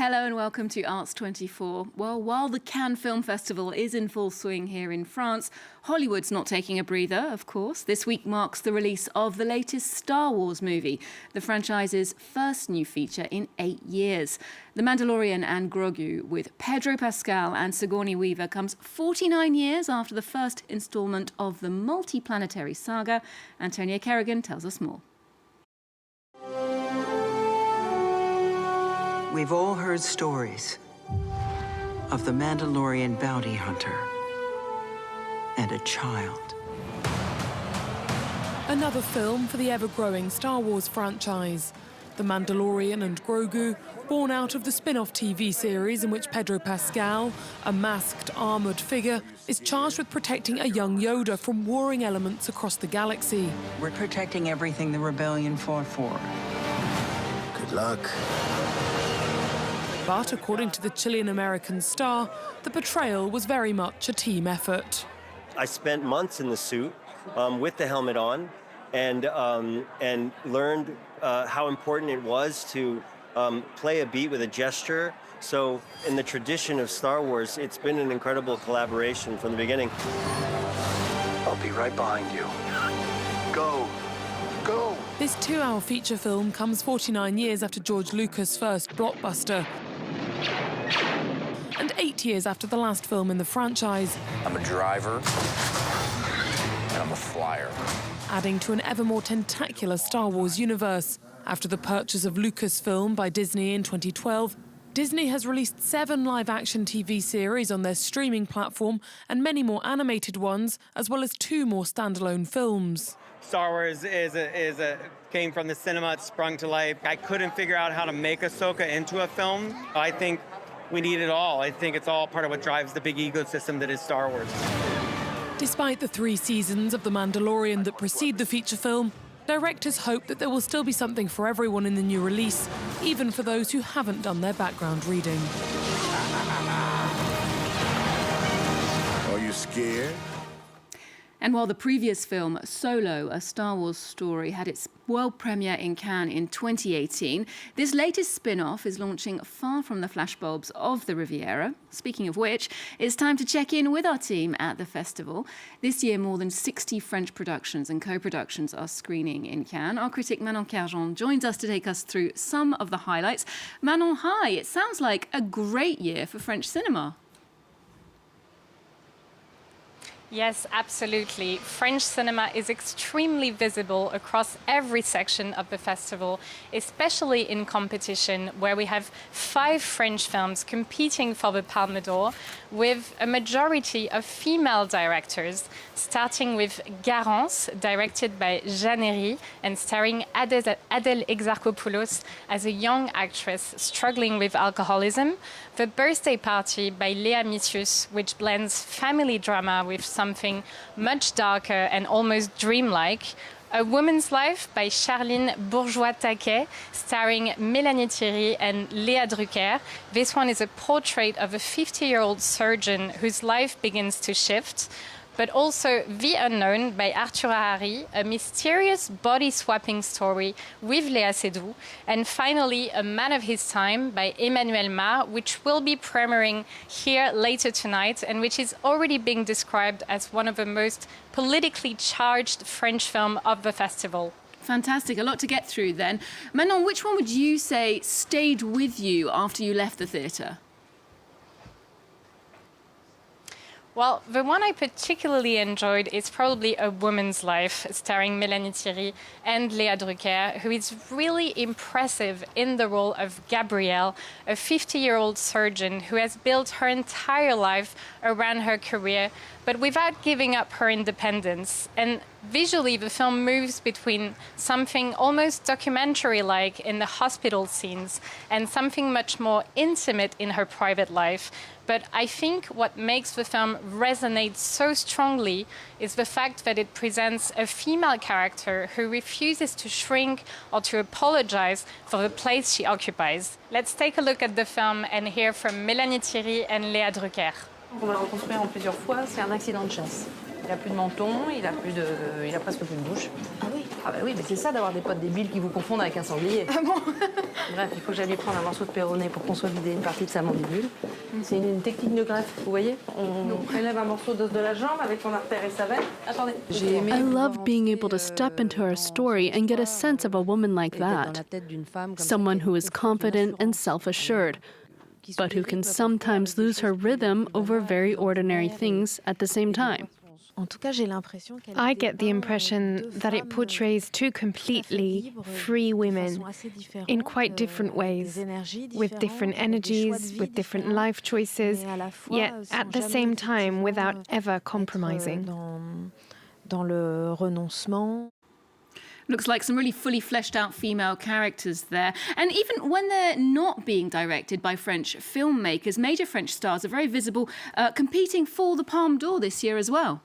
Hello and welcome to Arts 24. Well, while the Cannes Film Festival is in full swing here in France, Hollywood's not taking a breather, of course. This week marks the release of the latest Star Wars movie, the franchise's first new feature in 8 years. The Mandalorian and Grogu, with Pedro, Pascal and Sigourney Weaver, comes 49 years after the first instalment of the multiplanetary saga. Antonia Kerrigan tells us more. We've all heard stories of the Mandalorian bounty hunter and a child. Another film for the ever-growing Star Wars franchise. The Mandalorian and Grogu, born out of the spin-off TV series in which Pedro Pascal, a masked, armoured figure, is charged with protecting a young Yoda from warring elements across the galaxy. We're protecting everything the rebellion fought for. Good luck. But according to the Chilean-American star, the portrayal was very much a team effort. I spent months in the suit with the helmet on and learned how important it was to play a beat with a gesture. So in the tradition of Star Wars, it's been an incredible collaboration from the beginning. I'll be right behind you. Go. Go. This 2-hour feature film comes 49 years after George Lucas' first blockbuster, and 8 years after the last film in the franchise. I'm a driver, and I'm a flyer. Adding to an ever more tentacular Star Wars universe. After the purchase of Lucasfilm by Disney in 2012, Disney has released 7 live-action TV series on their streaming platform and many more animated ones, as well as 2 more standalone films. Star Wars came from the cinema, it sprung to life. I couldn't figure out how to make Ahsoka into a film. I think we need it all. I think it's all part of what drives the big ecosystem that is Star Wars. Despite the 3 seasons of The Mandalorian that precede the feature film, directors hope that there will still be something for everyone in the new release, even for those who haven't done their background reading. Are you scared? And while the previous film, Solo, A Star Wars Story, had its world premiere in Cannes in 2018, this latest spin-off is launching far from the flashbulbs of the Riviera. Speaking of which, it's time to check in with our team at the festival. This year, more than 60 French productions and co-productions are screening in Cannes. Our critic Manon Carjon joins us to take us through some of the highlights. Manon, hi. It sounds like a great year for French cinema. Yes, absolutely. French cinema is extremely visible across every section of the festival, especially in competition, where we have 5 French films competing for the Palme d'Or, with a majority of female directors, starting with Garance, directed by Jeannery and starring Adèle Exarchopoulos as a young actress struggling with alcoholism, The Birthday Party by Léa Mitius, which blends family drama with something much darker and almost dreamlike. A Woman's Life by Charline Bourgeois-Taquet, starring Mélanie Thierry and Léa Drucker. This one is a portrait of a 50-year-old surgeon whose life begins to shift. But also The Unknown by Arthur Harari, a mysterious body-swapping story with Léa Seydoux. And finally, A Man of His Time by Emmanuel Mar, which will be premiering here later tonight and which is already being described as one of the most politically charged French films of the festival. Fantastic. A lot to get through then. Manon, which one would you say stayed with you after you left the theatre? Well, the one I particularly enjoyed is probably A Woman's Life, starring Mélanie Thierry and Léa Drucker, who is really impressive in the role of Gabrielle, a 50-year-old surgeon who has built her entire life around her career, but without giving up her independence. And visually, the film moves between something almost documentary-like in the hospital scenes and something much more intimate in her private life. But I think what makes the film resonate so strongly is the fact that it presents a female character who refuses to shrink or to apologize for the place she occupies. Let's take a look at the film and hear from Mélanie Thierry and Léa Drucker. On va le reconstruire en plusieurs fois, c'est un accident de chasse. Il a plus de menton, il a presque plus de bouche. Ah oui? Ah bah oui, mais c'est ça d'avoir des potes débiles qui vous confondent avec un sanglier. Ah bon? Bref, il faut que j'aille lui prendre un morceau de péroné pour consolider une partie de sa mandibule. C'est une technique de greffe, vous voyez? On prélève un morceau d'os de la jambe avec son artère et sa veine. Attendez. I love being able to step into her story and get a sense of a woman like that. Someone who is confident and self-assured, but who can sometimes lose her rhythm over very ordinary things at the same time. I get the impression that it portrays two completely free women in quite different ways, with different energies, with different life choices, yet at the same time without ever compromising. Looks like some really fully fleshed out female characters there. And even when they're not being directed by French filmmakers, major French stars are very visible, competing for the Palme d'Or this year as well.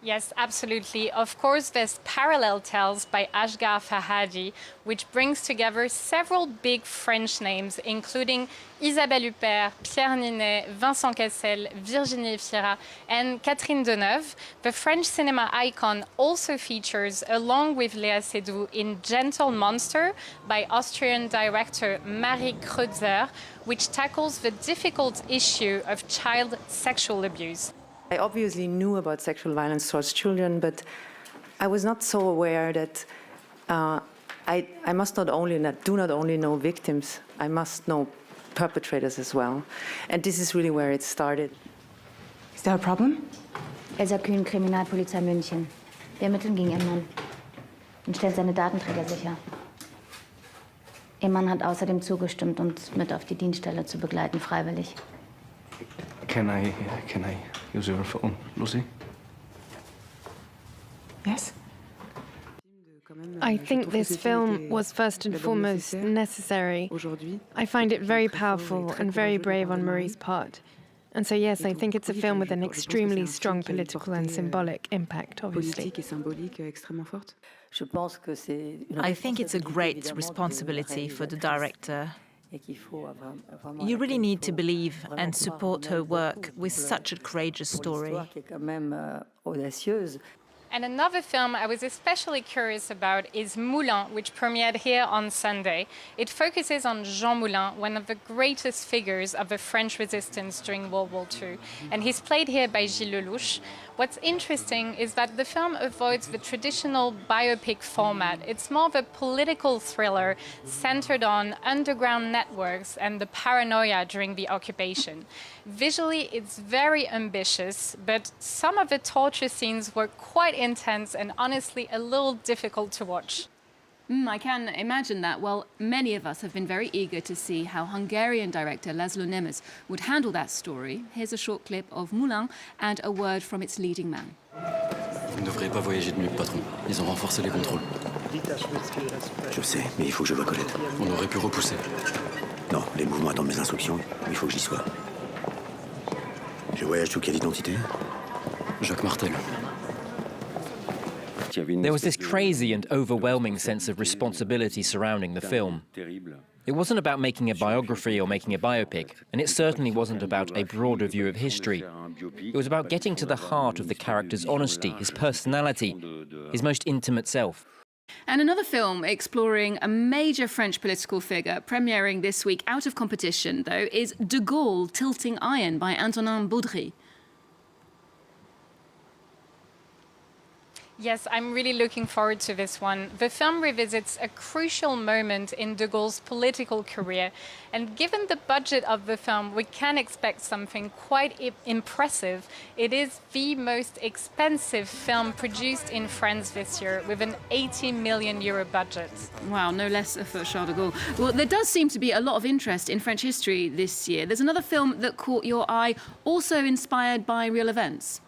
Yes, absolutely. Of course, there's Parallel Tales by Ashghar Farhadi, which brings together several big French names, including Isabelle Huppert, Pierre Ninet, Vincent Cassel, Virginie Efira, and Catherine Deneuve. The French cinema icon also features, along with Léa Seydoux, in Gentle Monster by Austrian director Marie Kreutzer, which tackles the difficult issue of child sexual abuse. I obviously knew about sexual violence towards children, but I was not so aware that I must not only know victims, I must know perpetrators as well. And this is really where it started. Is there a problem? Elsa Kühn, Kriminalpolizei München. Wir ermitteln gegen Ihren Mann und stellen seine Datenträger sicher. Ihr Mann hat außerdem zugestimmt, uns mit auf die Dienststelle zu begleiten, freiwillig. Can I use your phone, Lucy? Yes? I think this film was first and foremost necessary. I find it very powerful and very brave on Marie's part. And so, yes, I think it's a film with an extremely strong political and symbolic impact, obviously. I think it's a great responsibility for the director. You really need to believe and support her work with such a courageous story. And another film I was especially curious about is Moulin, which premiered here on Sunday. It focuses on Jean Moulin, one of the greatest figures of the French resistance during World War II. And he's played here by Gilles Lelouch. What's interesting is that the film avoids the traditional biopic format. It's more of a political thriller centered on underground networks and the paranoia during the occupation. Visually, it's very ambitious, but some of the torture scenes were quite intense and honestly a little difficult to watch. I can imagine that. Well, many of us have been very eager to see how Hungarian director Laszlo Nemes would handle that story. Here's a short clip of Moulin and a word from its leading man. Vous ne devriez pas voyager de nuit, patron. Ils ont renforcé les contrôles. Je sais, mais il faut que je voie Colette. On aurait pu repousser. Non, les mouvements attendent mes instructions. Il faut que j'y sois. Je voyage sous quelle identité? Jacques Martel. There was this crazy and overwhelming sense of responsibility surrounding the film. It wasn't about making a biography or making a biopic, and it certainly wasn't about a broader view of history. It was about getting to the heart of the character's honesty, his personality, his most intimate self. And another film exploring a major French political figure, premiering this week out of competition, though, is De Gaulle Tilting Iron by Antonin Baudry. Yes, I'm really looking forward to this one. The film revisits a crucial moment in de Gaulle's political career. And given the budget of the film, we can expect something quite impressive. It is the most expensive film produced in France this year, with an €80 million budget. Wow, no less for Charles de Gaulle. Well, there does seem to be a lot of interest in French history this year. There's another film that caught your eye, also inspired by real events.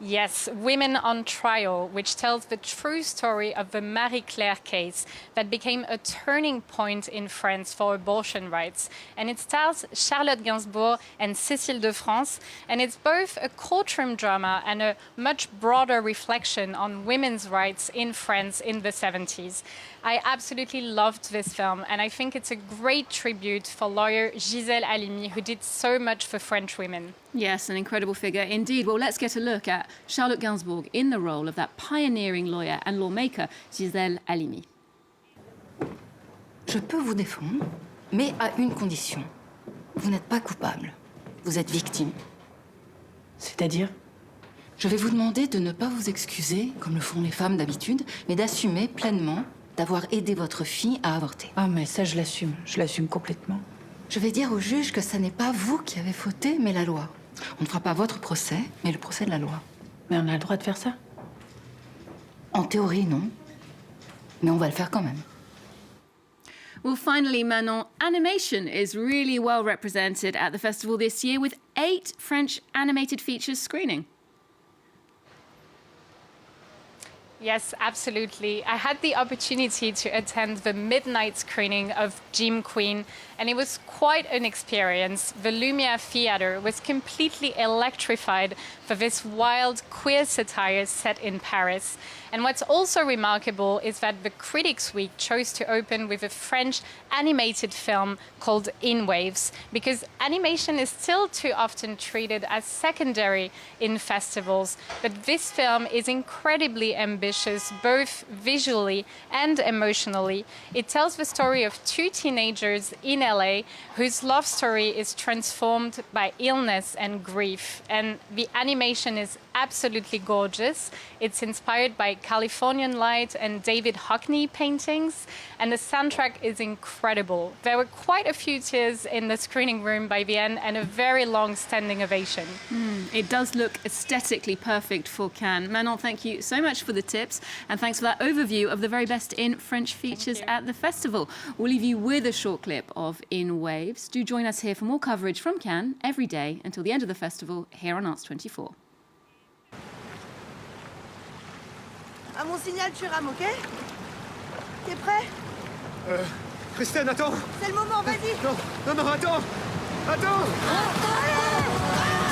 Yes, Women on Trial, which tells the true story of the Marie-Claire case that became a turning point in France for abortion rights. And it stars Charlotte Gainsbourg and Cécile de France, and it's both a courtroom drama and a much broader reflection on women's rights in France in the 70s. I absolutely loved this film, and I think it's a great tribute for lawyer Gisèle Halimi, who did so much for French women. Yes, an incredible figure indeed. Well, let's get a look at Charlotte Gainsbourg in the role of that pioneering lawyer and lawmaker, Gisèle Halimi. Je peux vous défendre, mais à une condition. Vous n'êtes pas coupable. Vous êtes victime. C'est-à-dire? Je vais vous demander de ne pas vous excuser, comme le font les femmes d'habitude, mais d'assumer pleinement d'avoir aidé votre fille à avorter. Ah, mais ça, je l'assume complètement. Je vais dire au juge que ça n'est pas vous qui avez fauté, mais la loi. On ne fera pas votre procès, mais le procès de la loi. Mais on a le droit de faire ça? En théorie, non. Mais on va le faire quand même. Well, finally, Manon, animation is really well represented at the festival this year with 8 French animated features screening. Yes, absolutely. I had the opportunity to attend the midnight screening of Gym Queen, and it was quite an experience. The Lumiere Theatre was completely electrified for this wild queer satire set in Paris. And what's also remarkable is that the Critics' Week chose to open with a French animated film called In Waves, because animation is still too often treated as secondary in festivals. But this film is incredibly ambitious, both visually and emotionally. It tells the story of 2 teenagers in LA whose love story is transformed by illness and grief. And the animation is absolutely gorgeous. It's inspired by Californian light and David Hockney paintings, and the soundtrack is incredible. There were quite a few tears in the screening room by the end and a very long standing ovation. It does look aesthetically perfect for Cannes. Manon, thank you so much for the tips, and thanks for that overview of the very best in French features at the festival. We'll leave you with a short clip of In Waves. Do join us here for more coverage from Cannes every day until the end of the festival here on Arts 24. À mon signal, tu rames, ok? T'es prêt? Christine, attends! C'est le moment, vas-y! Non, attends! Attends! Allez!